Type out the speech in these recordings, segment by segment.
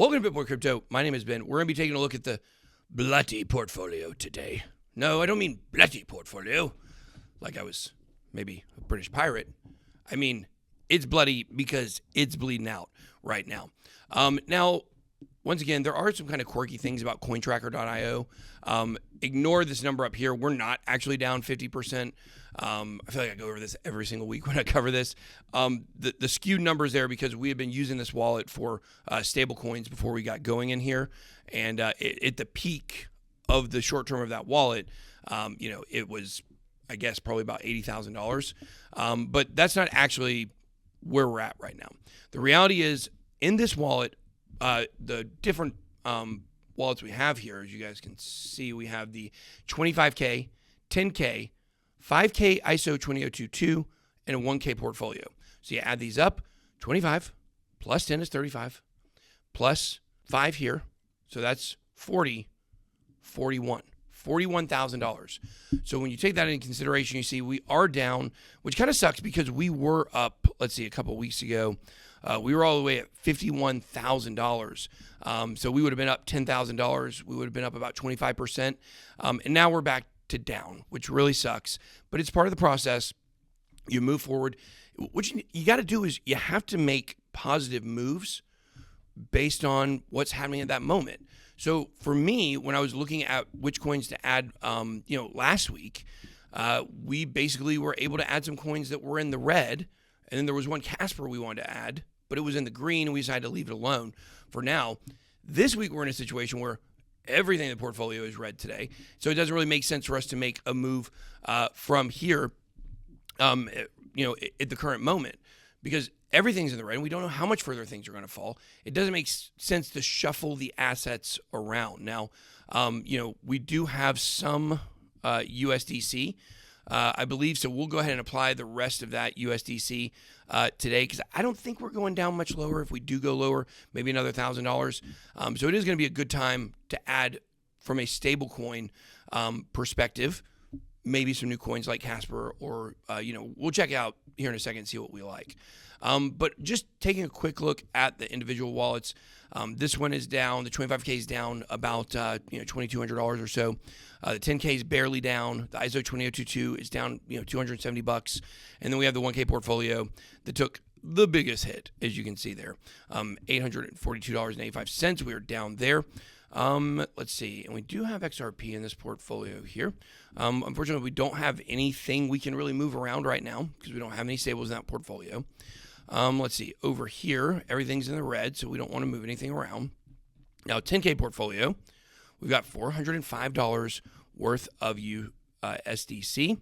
Welcome to BitBoy Crypto. My name is Ben. We're going to be taking a look at the bloody portfolio today. No, I don't mean bloody portfolio, like I was maybe a British pirate. I mean, it's bloody because it's bleeding out right now. Now, once again, there are some kind of quirky things about cointracker.io. Ignore this number up here. We're not actually down 50%. I feel like I go over this every single week when I cover this. The skewed numbers there because we have been using this wallet for stable coins before we got going in here. And at the peak of the short term of that wallet, it was, I guess, probably about $80,000. But that's not actually where we're at right now. The reality is, in this wallet, the different wallets we have here, as you guys can see, we have the 25K, 10K, 5K ISO 20022, and a 1K portfolio. So you add these up, 25 plus 10 is 35, plus 5 here, so that's 41,000. So when you take that into consideration, you see we are down, which kind of sucks because we were up, let's see, a couple of weeks ago, we were all the way at $51,000. So we would have been up $10,000. We would have been up about 25%. And now we're back to down, which really sucks. But it's part of the process. You move forward. What you got to do is you have to make positive moves based on what's happening at that moment. So for me, when I was looking at which coins to add, last week, we basically were able to add some coins that were in the red. And then there was one Casper we wanted to add, but it was in the green, and we decided to leave it alone for now. This week, we're in a situation where everything in the portfolio is red today. So it doesn't really make sense for us to make a move from here, at the current moment, because everything's in the red, and we don't know how much further things are going to fall. It doesn't make sense to shuffle the assets around. Now, we do have some USDC. I believe so. We'll go ahead and apply the rest of that USDC today because I don't think we're going down much lower. If we do go lower, maybe another $1,000. So it is going to be a good time to add from a stable coin perspective, maybe some new coins like Casper or, we'll check out here in a second and see what we like. But just taking a quick look at the individual wallets, this one is down. The 25K is down about $2,200 or so. The 10K is barely down. The ISO 20022 is down $270, and then we have the 1K portfolio that took the biggest hit, as you can see there, $842.85. We are down there. Let's see, and we do have XRP in this portfolio here. Unfortunately, we don't have anything we can really move around right now because we don't have any stables in that portfolio. Let's see, over here, everything's in the red, so we don't want to move anything around. Now, 10K portfolio, we've got $405 worth of USDC.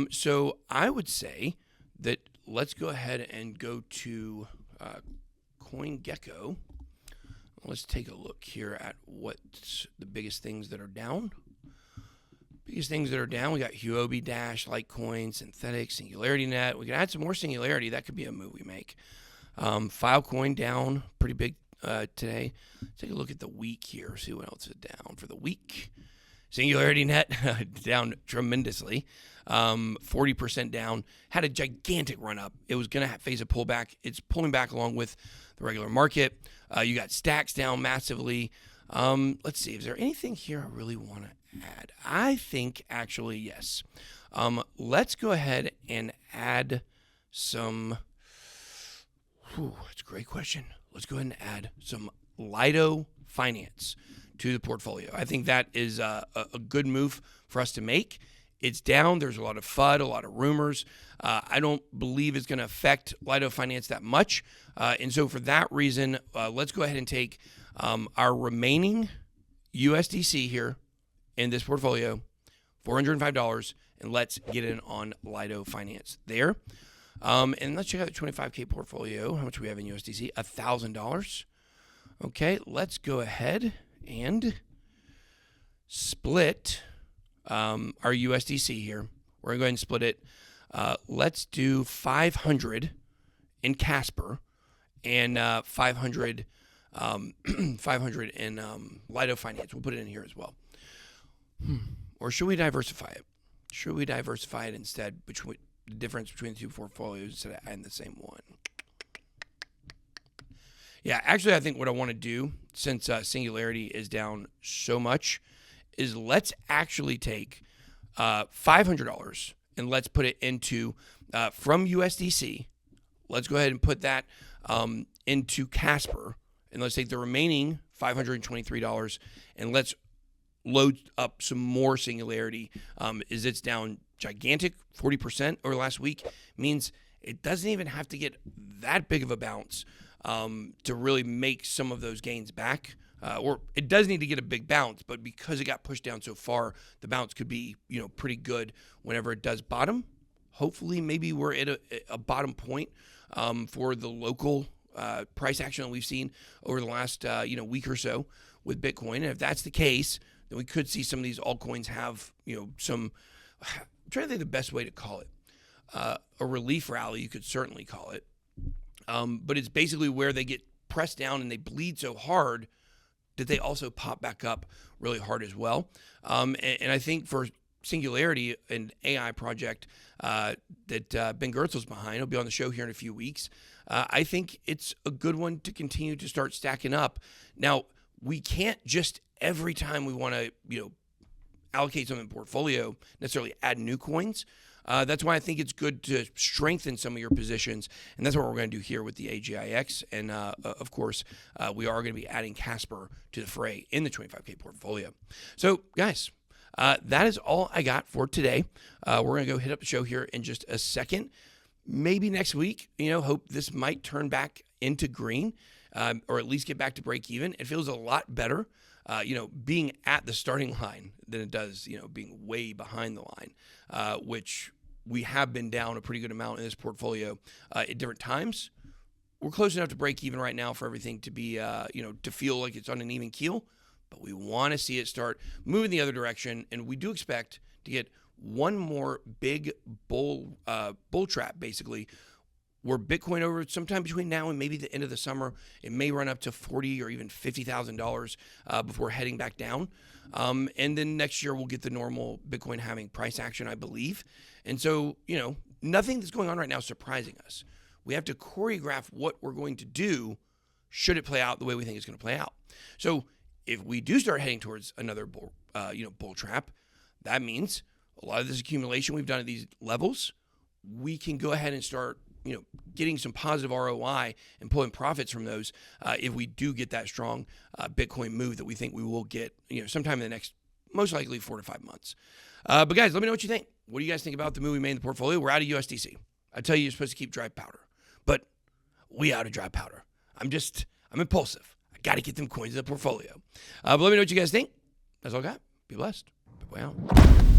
So I would say that let's go ahead and go to CoinGecko. Let's take a look here at what's the biggest things that are down. Biggest things that are down, we got Huobi, Dash, Litecoin, Synthetic, Singularity Net. We can add some more Singularity. That could be a move we make. Filecoin down pretty big today. Let's take a look at the week here. See what else is down for the week. Singularity Net down tremendously. 40% down. Had a gigantic run up. It was going to face a pullback. It's pulling back along with the regular market. You got Stacks down massively. Let's see. Is there anything here I really want to add? I think actually yes. Let's go ahead and add some. That's a great question. Let's go ahead and add some Lido Finance to the portfolio. I think that is a good move for us to make. It's down. There's a lot of FUD, a lot of rumors. I don't believe it's going to affect Lido Finance that much. And so for that reason, let's go ahead and take our remaining USDC here in this portfolio, $405, and let's get in on Lido Finance there. And let's check out the 25K portfolio. How much we have in USDC? $1,000. Okay, let's go ahead and split our USDC here. We're going to go ahead and split it. Let's do 500 in Casper and 500 in Lido Finance. We'll put it in here as well. Or should we diversify it? Should we diversify it instead, between the difference between the two portfolios instead of adding the same one? Yeah, actually, I think what I want to do, since Singularity is down so much, is let's actually take $500 and let's put it into from USDC. Let's go ahead and put that into Casper, and let's take the remaining $523 and let's load up some more Singularity. Is it's down gigantic 40% over last week, means it doesn't even have to get that big of a bounce to really make some of those gains back. Or it does need to get a big bounce, but because it got pushed down so far, the bounce could be, pretty good whenever it does bottom. Hopefully, maybe we're at a bottom point for the local price action that we've seen over the last week or so with Bitcoin. And if that's the case, then we could see some of these altcoins have some. I'm trying to think the best way to call it. A relief rally, you could certainly call it. But it's basically where they get pressed down and they bleed so hard that they also pop back up really hard as well. And I think for Singularity, an AI project that Ben Goertzel's behind, he'll be on the show here in a few weeks. I think it's a good one to continue to start stacking up. Now, we can't just every time we want to, allocate something in the portfolio, necessarily add new coins. That's why I think it's good to strengthen some of your positions, and that's what we're going to do here with the AGIX. And of course, we are going to be adding Casper to the fray in the 25K portfolio. So, guys, that is all I got for today. We're going to go hit up the show here in just a second. Maybe next week, hope this might turn back into green, or at least get back to break even. It feels a lot better, being at the starting line than it does, being way behind the line, which we have been down a pretty good amount in this portfolio at different times. We're close enough to break even right now for everything to be, to feel like it's on an even keel, but we want to see it start moving the other direction. And we do expect to get one more big bull trap, basically, where Bitcoin over sometime between now and maybe the end of the summer, it may run up to $40,000 or even $50,000 before heading back down. And then next year we'll get the normal Bitcoin halving price action, I believe. And so, nothing that's going on right now is surprising us. We have to choreograph what we're going to do should it play out the way we think it's going to play out. So if we do start heading towards another bull trap, that means a lot of this accumulation we've done at these levels, we can go ahead and start getting some positive ROI and pulling profits from those if we do get that strong Bitcoin move that we think we will get, sometime in the next, most likely 4 to 5 months. But guys, let me know what you think. What do you guys think about the move we made in the portfolio? We're out of USDC. I tell you, you're supposed to keep dry powder, but we out of dry powder. I'm impulsive. I got to get them coins in the portfolio. But let me know what you guys think. That's all I got. Be blessed. Bye-bye.